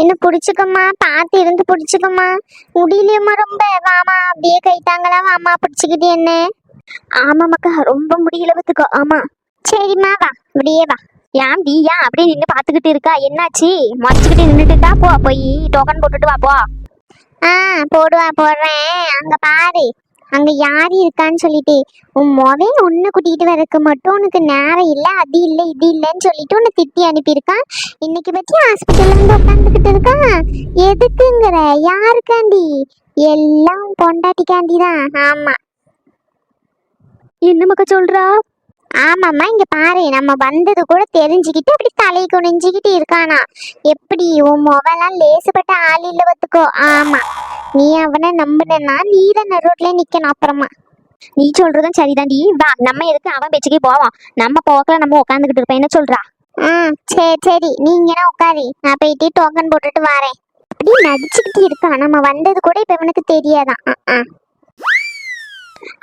என்ன புடிச்சுக்கம்மா, பார்த்து இருந்து புடிச்சுக்கம்மா. முடியலையம்மா ரொம்ப. வாமா அப்படியே கைத்தாங்களா, வாமா பிடிச்சுக்கிட்டு என்ன. ஆமாம்மாக்கா, ரொம்ப முடியல பத்துக்கோ. ஆமா சரிம்மா, வா அப்படியே வா. ஏன் டி ஏன் அப்படியே நின்று பார்த்துக்கிட்டு இருக்கா? என்னாச்சு? மறைச்சுக்கிட்டு நின்றுட்டு இருக்கா? போய் டோக்கன் போட்டுட்டு வா போ. போடுறேன். அங்க பாரு, அங்க யாரு இருக்கான்னு சொல்லிட்டு உன் மொதல் உன்னை கூட்டிகிட்டு வரக்கு மட்டும் உனக்கு நேரம் இல்லை, அது இல்லை இது இல்லைன்னு சொல்லிட்டு உன்னை திட்டி அனுப்பியிருக்கான். இன்னைக்கு பற்றி ஹாஸ்பிட்டல்ல வந்து உட்காந்துக்கிட்டு இருக்கான். எதுக்குங்கிற? யாருக்காண்டி? எல்லாம் பொண்டாட்டிக்காண்டி தான். ஆமா. என்ன மக்கா சொல்றா? ஆமாம்மா, இங்க பாரு, நம்ம வந்தது கூட தெரிஞ்சுக்கிட்டு அப்படி தலை குனிஞ்சுக்கிட்டு இருக்கானா. எப்படி உன் மொபைலாம் லேசுப்பட்ட ஆள் இல்ல பத்துக்கோ. ஆமா, நீ அவனை நம்பினா நீ தான் ரோட்ல நிக்கணும். அப்புறமா நீ சொல்றதும் சரிதான்டி. வா, நம்ம எதுக்கு அவன் பேச்சுக்கே போவோம்? நம்ம போக்கல நம்ம உட்காந்துக்கிட்டு இருப்போம். என்ன சொல்றா? சரி நீங்கன்னா உட்காரி, நான் போயிட்டு டோக்கன் போட்டுட்டு வரேன். அப்படி நடிச்சுக்கிட்டு இருக்கான். நம்ம வந்தது கூட இப்ப இவனுக்கு தெரியாதான்.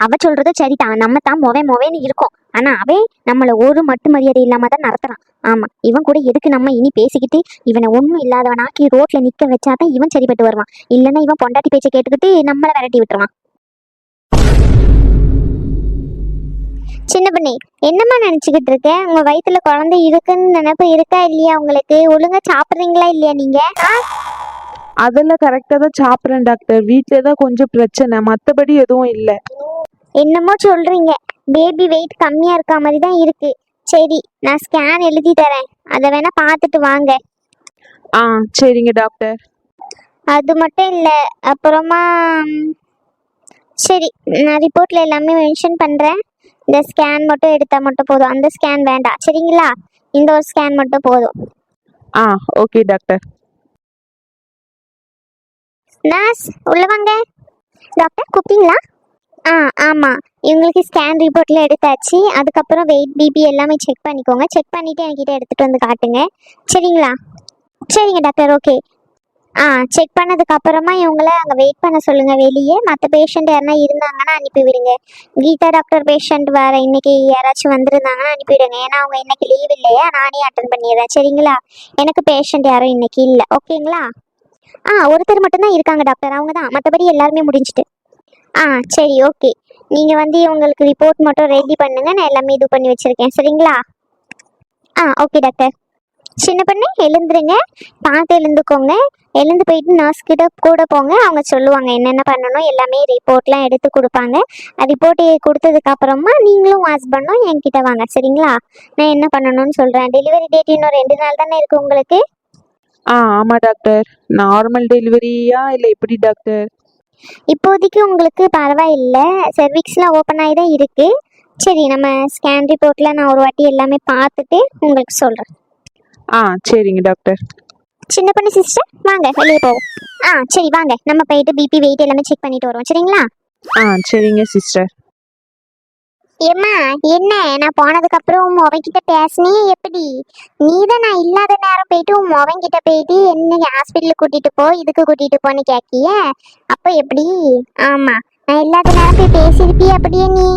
அவ சொல்றது சரிதான். நம்ம தான் மொவேன்னு இருக்கோம். ஆனா அவன் நம்மள ஒரு மட்டு மரியாதை இல்லாம தான் நடத்துறான். ஆமா, இவன் கூட எதுக்கு நம்ம இனி பேசிக்கிட்டு இவனை ஒண்ணும் இல்லாதவனாக்கி ரோட்ல நிக்க வச்சாதான் இவன் சரிப்பட்டு வருவான். இல்லைன்னா இவன் பொண்டாட்டி பேச்சை கேட்டுக்கிட்டு நம்மள விரட்டி விட்டுருவான். சின்ன பண்ணி, என்னம்மா நினைச்சுக்கிட்டு இருக்க? உங்க வயித்துல குழந்தை இருக்குன்னு நினைப்பு இருக்கா இல்லையா உங்களுக்கு? ஒழுங்கா சாப்பிடுறீங்களா இல்லையா நீங்க? அதெல்லாம் கரெக்டா தான் சாப்பிட்றேன் டாக்டர். வீட்டில தான் கொஞ்சம் பிரச்சனை, மற்றபடி எதுவும் இல்லை. என்னமோ சொல்றீங்க. பேபி வெயிட் கம்மியா இருக்க மாதிரி தான் இருக்கு. சரி, நான் ஸ்கேன் எழுதி தரேன், அதை வேணா பார்த்துட்டு வாங்க. சரிங்க டாக்டர். அது மட்டும் இல்லை, அப்புறமா சரி, நான் ரிப்போர்ட்ல எல்லாமே மென்ஷன் பண்றேன். இந்த ஸ்கேன் மட்டும் எடுத்தா மட்டும் போதும். அந்த ஸ்கேன் வேண்டாம் சரிங்களா? இந்த ஒரு ஸ்கேன் மட்டும் போதும். Okay doctor. நர்ஸ் உள்ள வாங்க. டாக்டர் கூப்பிட்டீங்களா? ஆமாம், இவங்களுக்கு ஸ்கேன் ரிப்போர்ட்ல எடுத்தாச்சு. அதுக்கப்புறம் வெயிட் பிபி எல்லாமே செக் பண்ணிக்கோங்க. செக் பண்ணிவிட்டு என்கிட்ட எடுத்துகிட்டு வந்து காட்டுங்க சரிங்களா? சரிங்க டாக்டர், ஓகே. செக் பண்ணதுக்கப்புறமா இவங்கள அங்கே வெயிட் பண்ண சொல்லுங்கள் வெளியே. மற்ற பேஷண்ட் யாருனா இருந்தாங்கன்னா அனுப்பி விடுங்க. கீதா டாக்டர் பேஷண்ட் வேறு இன்னைக்கு யாராச்சும் வந்திருந்தாங்கன்னா அனுப்பிவிடுங்க. ஏன்னா அவங்க இன்னைக்கு லீவ் இல்லையா, நானே அட்டன் பண்ணிடுறேன் சரிங்களா? எனக்கு பேஷண்ட் யாரும் இன்னைக்கு இல்லை, ஓகேங்களா? ஒருத்தர் மட்டும்தான் இருக்காங்க டாக்டர், அவங்க தான். மற்றபடி எல்லாருமே முடிஞ்சிட்டு. சரி ஓகே. நீங்கள் வந்து உங்களுக்கு ரிப்போர்ட் மட்டும் ரெடி பண்ணுங்க, நான் எல்லாமே இது பண்ணி வச்சுருக்கேன் சரிங்களா? Okay doctor. சின்ன பொண்ணு எழுந்துருங்க, பார்த்து எழுந்துக்கோங்க. எழுந்து போயிட்டு நர்ஸ் கிட்ட கூட போங்க, அவங்க சொல்லுவாங்க என்னென்ன பண்ணணும். எல்லாமே ரிப்போர்ட்லாம் எடுத்து கொடுப்பாங்க. ரிப்போர்ட் கொடுத்ததுக்கு அப்புறமா நீங்களும் ஹஸ்பண்டும் என்கிட்ட வாங்க சரிங்களா? நான் என்ன பண்ணணும்னு சொல்கிறேன். டெலிவரி டேட் இன்னும் 2 நாள் தானே இருக்குது உங்களுக்கு? ஆமாம் டாக்டர். நார்மல் டெலிவரியா இல்லை எப்படி டாக்டர்? இப்போதைக்கு உங்களுக்கு பரவாயில்லை, செர்விக்ஸ்லாம் ஓப்பன் ஆகி தான் இருக்குது. சரி, நம்ம ஸ்கேன் ரிப்போர்ட்டில் நான் ஒரு வாட்டி எல்லாமே பார்த்துட்டு உங்களுக்கு சொல்கிறேன். சரிங்க டாக்டர். சின்ன பொண்ணு சிஸ்டர் வாங்க, வெளியே போவோம். சரி வாங்க, நம்ம போயிட்டு பிபி வெயிட் எல்லாமே செக் பண்ணிட்டு வருவோம் சரிங்களா? சரிங்க சிஸ்டர். ஏம்மா என்ன, நான் போனதுக்கு அப்புறம் உன் மொவன்கிட்ட பேசினியே எப்படி? நீ தான் நான் இல்லாத நேரம் போயிட்டு உன் மொவன்கிட்ட போயிட்டு என்ன ஹாஸ்பிட்டலுக்கு கூட்டிட்டு போ, இதுக்கு கூட்டிட்டு போன்னு கேட்கிய. அப்போ எப்படி? ஆமா, நான் இல்லாத நேரம் போய் பேசியிருப்பிய அப்படியே நீ?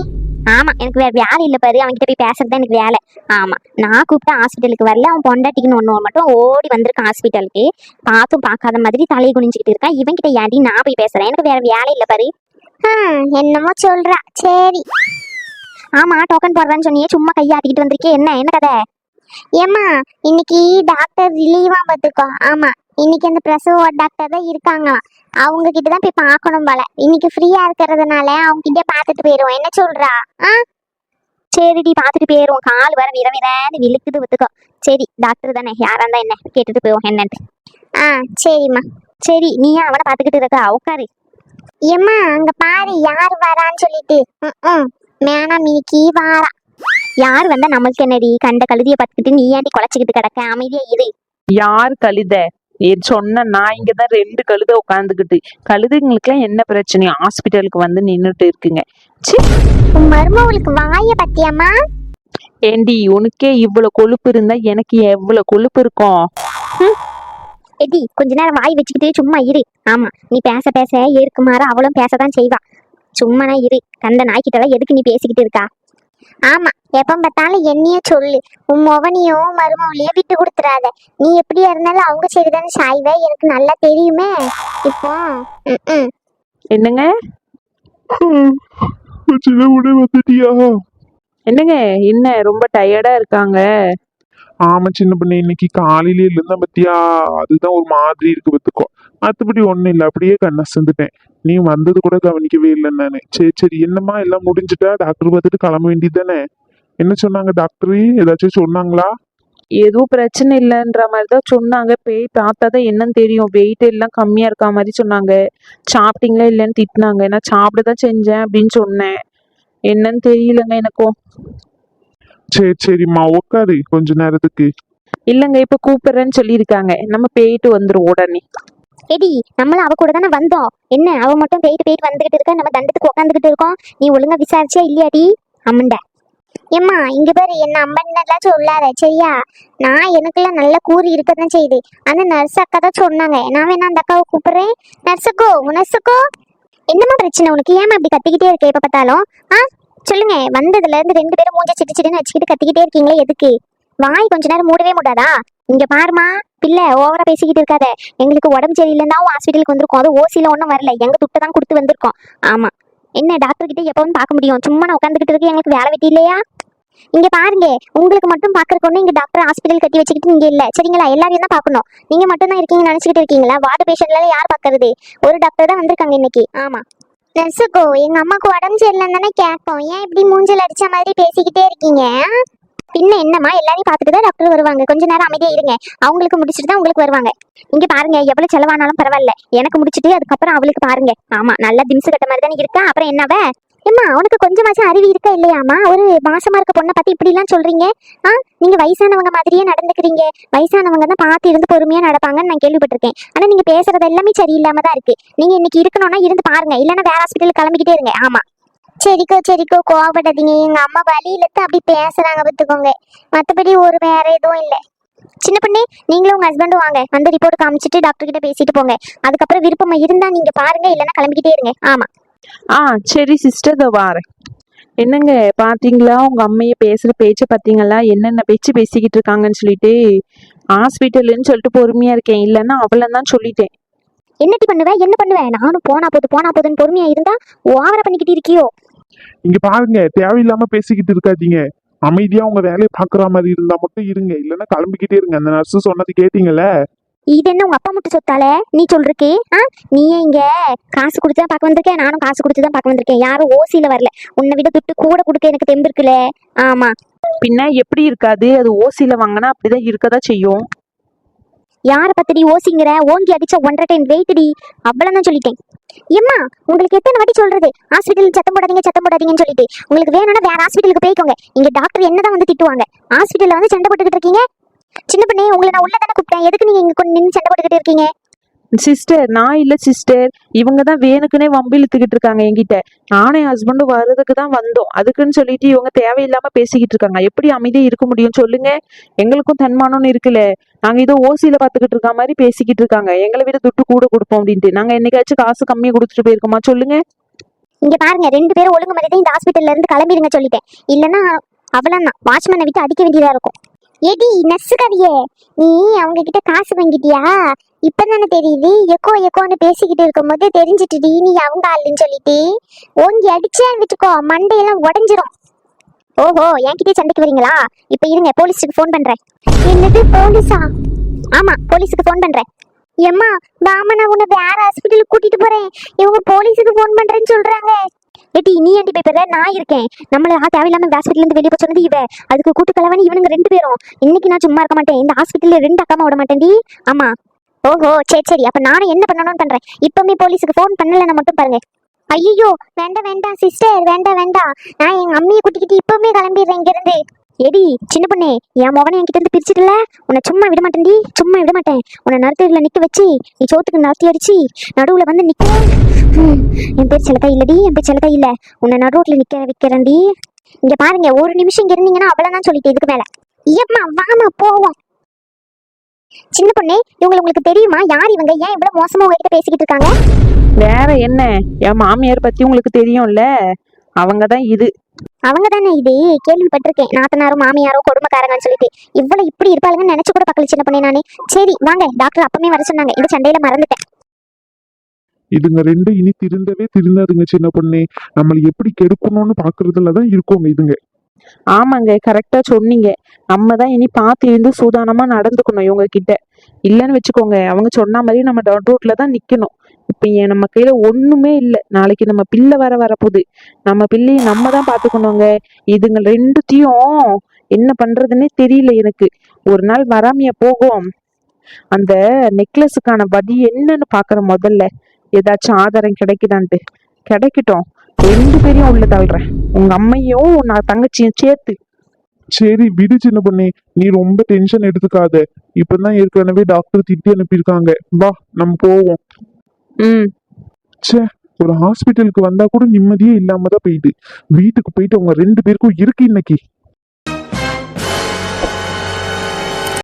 ஆமா, எனக்கு வேற வேலை இல்லை பாரு. அவன்கிட்ட போய் பேசுறது தான் எனக்கு வேலை. ஆமா, நான் கூப்பிட்டா ஹாஸ்பிட்டலுக்கு வரல. அவன் பொண்டாட்டிக்குன்னு ஒன்று மட்டும் ஓடி வந்திருக்கான் ஹாஸ்பிட்டலுக்கு. பார்த்தும் பார்க்காத மாதிரி தலையை குனிஞ்சிக்கிட்டு இருக்கான். இவன்கிட்ட ஏன்டி நான் போய் பேசுறேன்? எனக்கு வேற வேலை இல்லை பாரு. என்னமோ சொல்றா. சரி. ஆமா, டோக்கன் போடுறேன்னு சொன்னியே, சும்மா கையாட்டிக்கிட்டு வந்திருக்கே, என்ன கதை? ஏம்மா, இன்னைக்கு டாக்டர் லீவா பார்த்துக்கோ. ஆமா, இன்னைக்கு அந்த பிரசவ டாக்டர் தான் இருக்காங்களாம். அவங்க கிட்ட தான் போய் பார்க்கணும் போல. இன்னைக்கு ஃப்ரீயா இருக்கிறதுனால அவங்க கிட்ட பார்த்துட்டு போயிடுவோம். என்ன சொல்றா? சரிடி, பார்த்துட்டு போயிடுவோம். கால் வர விரவிரன்னு விழுக்குது வித்துக்கோ. சரி, டாக்டர் தானே, யாரா இருந்தா என்ன, கேட்டுட்டு போயிடுவோம் என்னன்ட்டு. சரிம்மா. சரி, நீ ஏன் அவனை பார்த்துக்கிட்டு இருக்கா? உட்காரு. ஏம்மா, அங்க பாரு யார் வரான்னு சொல்லிட்டு. மேனா மினிக்கி வாரா. யார் வந்தா நம்மளுக்கு என்னடி? கண்ட கழுதிய பார்த்துக்கிட்டு நீ ஏன்டி குலைச்சிக்கிட்டு கிடக்க? அமைதியா இரு. யார் கழுத? சொன்ன நான் இங்கதான் 2 கழுத உட்காந்துக்கிட்டு. கழுதுங்களுக்குலாம் என்ன பிரச்சனை? ஹாஸ்பிட்டலுக்கு வந்து நின்றுட்டு இருக்குங்க. உன் மருமவளுக்கு வாய பத்தியம்மா? ஏண்டி, உனக்கே இவ்வளவு கொழுப்பு இருந்தா எனக்கு எவ்வளவு கொழுப்பு இருக்கும்? எடி, கொஞ்ச நேரம் வாய் வச்சுக்கிட்டு சும்மா இரு. ஆமா, நீ பேச பேச ஏற்குமாறு அவளும் பேசதான் செய்வா. சும்மா இரு. கண்ட நாய்கிட்டலாம் எதுக்கு நீ பேசிக்கிட்டு இருக்கா? ஆமா, எப்ப பார்த்தாலும் என்னைய சொல்லு. உன் மொவனையும் மருமவளையும் விட்டு கொடுத்துறாத. நீ எப்படியா இருந்தாலும் அவங்க சரிதானே சாய்வ, எனக்கு நல்லா தெரியுமே. இப்போ ம் என்னங்க சின்ன உடனே வந்துட்டியா? என்னங்க என்ன ரொம்ப டயர்டா இருக்காங்க? ஆமா சின்ன பண்ண, இன்னைக்கு காலையில இருந்தா பத்தியா, அதுதான் ஒரு மாதிரி இருக்கு பத்துக்கோ. மத்தபடி ஒண்ணும் இல்ல, அப்படியே கண்ணை செஞ்சுட்டேன். நீ வந்தது கூட கவனிக்கவே இல்லை நானு. சரி சரி, என்னம்மா எல்லாம் முடிஞ்சுட்டா? டாக்டர் பார்த்துட்டு கிளம்ப வேண்டியது தானே? என்ன சொன்னாங்க டாக்டர்? ஏதாச்சும் சொன்னாங்களா? எதுவும் பிரச்சனை இல்லைன்ற மாதிரி தான் சொன்னாங்க. போய் பார்த்தாதான் என்னன்னு தெரியும். வெயிட் எல்லாம் கம்மியா இருக்கா மாதிரி சொன்னாங்க. சாப்பிட்டீங்களா இல்லைன்னு திட்டினாங்க. நான் சாப்பிட தான் செஞ்சேன் அப்படின்னு சொன்னேன். என்னன்னு தெரியலங்க எனக்கும். சரி சரிம்மா, உட்காரு கொஞ்ச நேரத்துக்கு. இல்லைங்க இப்ப கூப்பிடுறேன்னு சொல்லியிருக்காங்க. நம்ம போயிட்டு வந்துரும் உடனே. எடி நம்மளும் அவ கூட தானே வந்தோம். என்ன அவ மட்டும் போயிட்டு வந்துகிட்டு இருக்க, நம்ம தண்டத்துக்கு உட்காந்துக்கிட்டு இருக்கோம். நீ ஒழுங்கா விசாரிச்சியா இல்லையாடி? அம்மண்ட ஏம்மா இங்க பாரு, என்ன அம்மன்லாம் சொல்லாத சரியா? நான் எனக்கெல்லாம் நல்ல கூறி இருக்கதான் செய்யுது. அந்த நர்ஸ் அக்கா தான் சொன்னாங்க. நான் வேணா அந்த அக்காவை கூப்பிடுறேன். நர்ஸுக்கோ நர்ஸுக்கோ, என்னம்மா பிரச்சனை உனக்கு? ஏமா இப்படி கத்திக்கிட்டே இருக்க எப்ப பார்த்தாலும்? சொல்லுங்க. வந்ததுல இருந்து ரெண்டு பேரும் மூஞ்ச சிட்டு சிட்டுன்னு வச்சுக்கிட்டு கத்திக்கிட்டே இருக்கீங்களே, எதுக்கு? வாய் கொஞ்ச நேரம் மூடவே மூடாதா? இங்க பாருமா பிள்ளை, ஓவரா பேசிக்கிட்டு இருக்காத. எங்களுக்கு உடம்பு சரியில்லைன்னா ஹாஸ்பிட்டலுக்கு வந்திருக்கோம். அது ஓசியில ஒன்றும் வரல, எங்க துட்டை தான் கொடுத்து வந்திருக்கோம். ஆமா, என்ன டாக்டர் கிட்ட எப்பவும் பார்க்க முடியும்? சும்மா நான் உட்காந்துக்கிட்டு இருக்கு, எங்களுக்கு வேலை வெட்டி இல்லையா? இங்க பாருங்க, உங்களுக்கு மட்டும் பாக்குறதுக்கு ஒண்ணு இங்க டாக்டர் ஹாஸ்பிட்டல் கட்டி வச்சுக்கிட்டு இங்க இல்ல சரிங்களா? எல்லாரையும் தான் பார்க்கணும். நீங்க மட்டும் தான் இருக்கீங்க நினைச்சுக்கிட்டு இருக்கீங்களா? வார்டு பேஷண்ட்ல யார் பாக்குறது? ஒரு டாக்டர் தான் வந்திருக்காங்க இன்னைக்கு. ஆமா நர்ஸுக்கோ, எங்க அம்மாக்கு உடம்பு சரியில்லைன்னு தானே கேட்போம். ஏன் இப்படி மூஞ்சல் அடிச்ச மாதிரி பேசிக்கிட்டே இருக்கீங்க? பின்ன என்னம்மா, எல்லாரையும் பார்த்துட்டு தான் டாக்டர் வருவாங்க. கொஞ்ச நேரம் அமைதியா இருங்க. அவங்களுக்கு முடிச்சுட்டு தான் உங்களுக்கு வருவாங்க. இங்க பாருங்க, எவ்வளவு செலவானாலும் பரவாயில்ல, எனக்கு முடிச்சுட்டு அதுக்கப்புறம் அவளுக்கு பாருங்க. ஆமா, நல்லா திம்சு கட்ட மாதிரி தானே இருக்கா, அப்புறம் என்னவ? ஏம்மா உனக்கு கொஞ்சமாச்சும் அறிவு இருக்கா இல்லையாமா? ஒரு மாசமா இருக்க பொண்ணை பத்தி இப்படி எல்லாம் சொல்றீங்க? நீங்க வயசானவங்க மாதிரியே நடந்துக்கிறீங்க. வயசானவங்க தான் பார்த்து இருந்து பொறுமையா நடப்பாங்கன்னு நான் கேள்விப்பட்டிருக்கேன். ஆனா நீங்க பேசுறது எல்லாமே சரியில்லாம தான் இருக்கு. நீங்க இன்னைக்கு இருக்கணும்னா இருந்து பாருங்க, இல்லைன்னா வேற ஹாஸ்பிட்டல் கிளம்பிக்கிட்டே இருங்க. ஆமா சரிக்கோ கோவப்படாதீங்க. எங்க அம்மா வழியிலத்து அப்படி பேசுறாங்க பார்த்துக்கோங்க. மத்தபடி ஒரு வேற எதுவும் இல்லை. சின்ன பொண்ணே, நீங்களும் உங்க ஹஸ்பண்டும் வாங்க. வந்து ரிப்போர்ட் காமிச்சிட்டு டாக்டர் கிட்ட பேசிட்டு போங்க. அதுக்கப்புறம் விருப்பமா இருந்தா நீங்க பாருங்க, இல்லைன்னா கிளம்பிக்கிட்டே இருங்க. ஆமா சரி சிஸ்டர், இதோ வாரேன். என்னங்க பாத்தீங்களா உங்க அம்மைய பேசுற பேச்ச பாத்தீங்களா? என்னென்ன பேச்சு பேசிக்கிட்டு இருக்காங்கன்னு சொல்லிட்டு. ஹாஸ்பிட்டல்னு சொல்லிட்டு பொறுமையா இருக்கேன், இல்லைன்னா அவளை தான் சொல்லிட்டேன். என்னடி பண்ணுவ? என்ன பண்ணுவ? நானும் போனா போதுன்னு பொறுமையா இருந்தா ஓவரா பண்ணிக்கிட்டு இருக்கியோ? இங்க பாருங்க, தேவையில்லாம பேசிக்கிட்டு இருக்காதீங்க. அமைதியா உங்க வேலையை பாக்குற மாதிரி இருந்தா மட்டும் இருங்க, இல்லைன்னா கிளம்பிக்கிட்டே இருங்க. அந்த நர்ஸ் சொன்னது கேட்டீங்கல்ல? இது என்ன உங்க அப்பா மட்டும் சொத்தால நீ சொல்றக்கு? நீயே இங்க காசு கொடுத்து தான் பார்க்க வந்திருக்கேன், நானும் காசு கொடுத்து தான் பார்க்க வந்திருக்கேன். யாரும் ஓசியில வரல. உன்னை விட துட்டு கூட கொடுக்க எனக்கு தெம்பு இருக்குல்ல. ஆமா, பின்ன எப்படி இருக்காது? அது ஓசியில வாங்கினா அப்படிதான் இருக்கதான் செய்யும். யார பத்திடி ஓசிங்கிற? ஓங்கி அடிச்ச 1.5 டைம் வெயிட்டி. அவ்வளவுதான் சொல்லிட்டேன். ஏம்மா உங்களுக்கு எத்தனை வாட்டி சொல்றது ஹாஸ்பிட்டல் சத்தம் போடாதீங்கன்னு சொல்லிட்டு? உங்களுக்கு வேணும்னா வேற ஹாஸ்பிட்டலுக்கு போய்க்கோங்க. இங்க டாக்டர் என்னதான் வந்து திட்டுவாங்க. ஹாஸ்பிட்டல்ல வந்து சண்டை போட்டுக்கிட்டு இருக்கீங்க. சின்ன பண்ணே, உங்களை நான் உள்ள தானே கூப்பிட்டேன். எதுக்கு நீங்க இங்க கொண்டு நின்று சண்டை போட்டுக்கிட்டு இருக்கீங்க? சிஸ்டர், நான் இல்ல சிஸ்டர், இவங்க தான் வேணுக்குனே வம்பு இழுத்துக்கிட்டு இருக்காங்க என்கிட்ட. நானே ஹஸ்பண்டும் வர்றதுக்கு தான் வந்தோம், அதுக்குன்னு சொல்லிட்டு இவங்க தேவையில்லாம பேசிக்கிட்டு இருக்காங்க. எப்படி அமைதியா இருக்க முடியும் சொல்லுங்க? எங்களுக்கும் தன்மானம்னு இருக்குல்ல. நாங்க இதோ ஓசியில பாத்துக்கிட்டு இருக்க மாதிரி பேசிக்கிட்டு இருக்காங்க. எங்களை விட துட்டு கூட கொடுப்போம் அப்படின்ட்டு. நாங்க என்னைக்காச்சும் காசு கம்மியா கொடுத்துட்டு போயிருக்கோமா சொல்லுங்க? இங்க பாருங்க, 2 பேரும் ஒழுங்கு மாதிரி இந்த ஹாஸ்பிட்டல்ல இருந்து கிளம்பிடுங்க சொல்லிட்டேன். இல்லைன்னா அவ்வளவுதான், வாட்ச்மேனை விட்டு அடிக்க வேண்டியதா இருக்கும். ஏடி நசுக்காதியே, நீ அவங்க கிட்ட காசு வாங்கிட்டியா? இப்பதானே தெரியுது. எக்கோன்னு பேசிக்கிட்டு இருக்கும் போது தெரிஞ்சிட்டுடி நீ அவங்க ஆளுன்னு சொல்லிட்டு. ஓங்கி அடிச்சேன்னு விட்டுக்கோ, மண்டையெல்லாம் உடஞ்சிரும். ஓஹோ, என்கிட்டயே சண்டைக்கு வரீங்களா? இப்ப இருங்க, போலீஸுக்கு ஃபோன் பண்றேன். என்னது போலீஸா? ஆமா, போலீஸுக்கு ஃபோன் பண்றேன். ஏம்மா வாமா, நான் உன்னை வேற ஹாஸ்பிட்டலுக்கு கூட்டிட்டு போறேன். இவங்க போலீஸுக்கு ஃபோன் பண்றேன்னு சொல்றாங்க. ஏட்டி, நீ ஏன்டி போய் பெற? நான் இருக்கேன். நம்மள தேவையில்லாம ஹாஸ்பிட்டல் இருந்து வெளியே போய் சொன்னது இவ. அதுக்கு கூட்டு கலவாணி இவனுங்க 2 பேரும். இன்னைக்கு நான் சும்மா இருக்க மாட்டேன். இந்த ஹாஸ்பிட்டல்ல 2 அக்காமா விட மாட்டேன்டி. ஆமா. ஓஹோ, சரி, அப்ப நானும் என்ன பண்ணணும்னு பண்றேன். இப்பவுமே போலீஸுக்கு ஃபோன் பண்ணலன்னா மட்டும் பாருங்க. ஐயோ வேண்டாம் சிஸ்டர், வேண்டாம். நான் எங்க அம்மியை கூட்டிக்கிட்டு இப்பவுமே கிளம்பிடுறேன் இங்க இருந்து. எடி சின்ன பொண்ணே, என் மகனை என்கிட்ட இருந்து பிரிச்சுட்டுல, உன்னை சும்மா விட மாட்டேன்டி. சும்மா விட மாட்டேன். உன்னை நடுத்தருல நிக்க வச்சு, நீ சோத்துக்கு நடத்தி அடிச்சு நடுவுல வந்து நிக்க. என் பேர் செலக்கா இல்லடி, என் பேர் செலக்கா இல்ல. உன்னை நடுரோட்ல நிக்க வைக்கிறேன்டி. இங்க பாருங்க, ஒரு நிமிஷம் இங்க இருந்தீங்கன்னா அவ்வளவுதான் சொல்லிட்டு இதுக்கு மேல. ஏம்மா வாமா போவோம். சின்ன பொண்ணே, உங்களுக்கு தெரியுமா யார் இவங்க? ஏன் இவ்வளவு மோசமா உங்ககிட்ட பேசிக்கிட்டு இருக்காங்க? வேற என்ன, என் மாமியார் பத்தி உங்களுக்கு தெரியும்ல. அவங்கதான் இது. அவங்க தானே இது? கேள்விப்பட்டிருக்கேன், நாத்தனாரும் மாமியாரோ கொடுமைக்காரங்கன்னு சொல்லிட்டு. இவ்வளவு இப்படி இருப்பாளுங்கன்னு நினைச்சு கூட பார்க்கல சின்ன பொண்ணே நானு. சரி வாங்க, டாக்டர் அப்பமே வர சொன்னாங்க, இந்த சண்டையில மறந்துட்டேன். இதுங்க ரெண்டும் இனி திருந்தவே திருந்தாதுங்க சின்ன பொண்ணே. நம்மளை எப்படி கெடுக்கணும்னு பாக்குறதுலதான் இருக்கோங்க இதுங்க. ஆமாங்க, கரெக்டா சொன்னீங்க. நம்ம தான் இனி பார்த்து இருந்து சூதானமா நடந்துக்கணும் இவங்க கிட்ட. இல்லைன்னு வச்சுக்கோங்க, அவங்க சொன்ன மாதிரி நம்ம ரோட்ல தான் நிக்கணும். இப்ப ஏன் நம்ம கையில ஒண்ணுமே இல்லை. நாளைக்கு நம்ம பிள்ளை வரப்போகுது. நம்ம பிள்ளையை நம்ம தான் பாத்துக்கணுங்க. இதுங்க ரெண்டுத்தையும் என்ன பண்றதுன்னே தெரியல எனக்கு. ஒரு நாள் வராமையா போகும். அந்த நெக்லஸுக்கான வடி என்னன்னு பாக்குற முதல்ல. ஏதாச்சும் ஆதாரம் கிடைக்குதான்ட்டு. கிடைக்கட்டும், ரெண்டு பேரையும் உள்ள தள்ளுறேன். உங்க அம்மையும் நான் தங்கச்சியும் சேர்த்து. சரி விடு சின்ன பொண்ணே, நீ ரொம்ப டென்ஷன் எடுத்துக்காத. இப்பதான் ஏற்கனவே டாக்டர் திட்டி அனுப்பியிருக்காங்க. வா நம்ம போவோம். ம். ச்சே, ஒரு ஹாஸ்பிட்டலுக்கு வந்தா கூட நிம்மதியே இல்லாம தான் போயிட்டு. வீட்டுக்கு போயிட்டு அவங்க ரெண்டு பேருக்கும் இருக்கு இன்னைக்கு.